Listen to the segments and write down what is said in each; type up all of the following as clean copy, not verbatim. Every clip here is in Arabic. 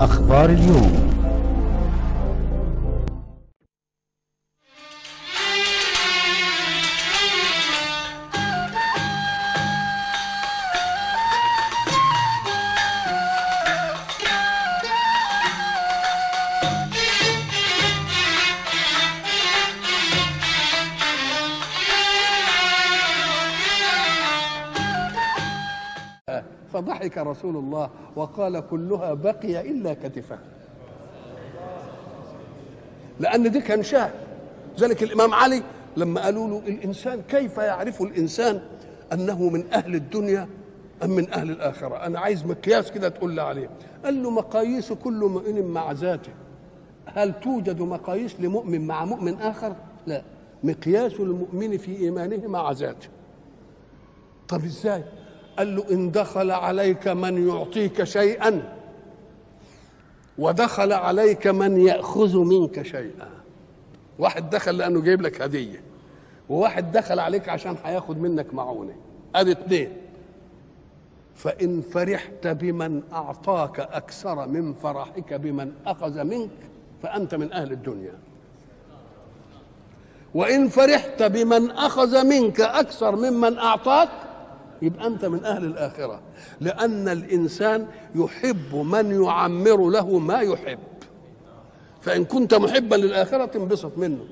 أخبار اليوم. فضحك رسول الله وقال كلها بقي إلا كتفه، لأن دي كان شاه. ذلك الإمام علي لما قالوا له الإنسان كيف يعرف الإنسان أنه من أهل الدنيا أم من أهل الآخرة؟ أنا عايز مقياس كده تقول لي عليه. قال له مقاييس كل مؤمن مع ذاته. هل توجد مقاييس لمؤمن مع مؤمن آخر؟ لا، مقياس المؤمن في إيمانه مع ذاته. طب إزاي؟ قال له إن دخل عليك من يعطيك شيئا ودخل عليك من يأخذ منك شيئا. واحد دخل لأنه جايب لك هدية، وواحد دخل عليك عشان هياخد منك معونة، ادي اتنين. فإن فرحت بمن أعطاك أكثر من فرحك بمن أخذ منك فأنت من أهل الدنيا، وإن فرحت بمن أخذ منك أكثر ممن أعطاك يبقى أنت من أهل الآخرة. لأن الإنسان يحب من يعمر له ما يحب، فإن كنت محبا للآخرة تنبسط منه،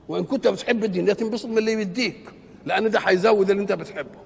وإن كنت بتحب الدنيا تنبسط من اللي يديك، لأن ده هيزود اللي أنت بتحبه.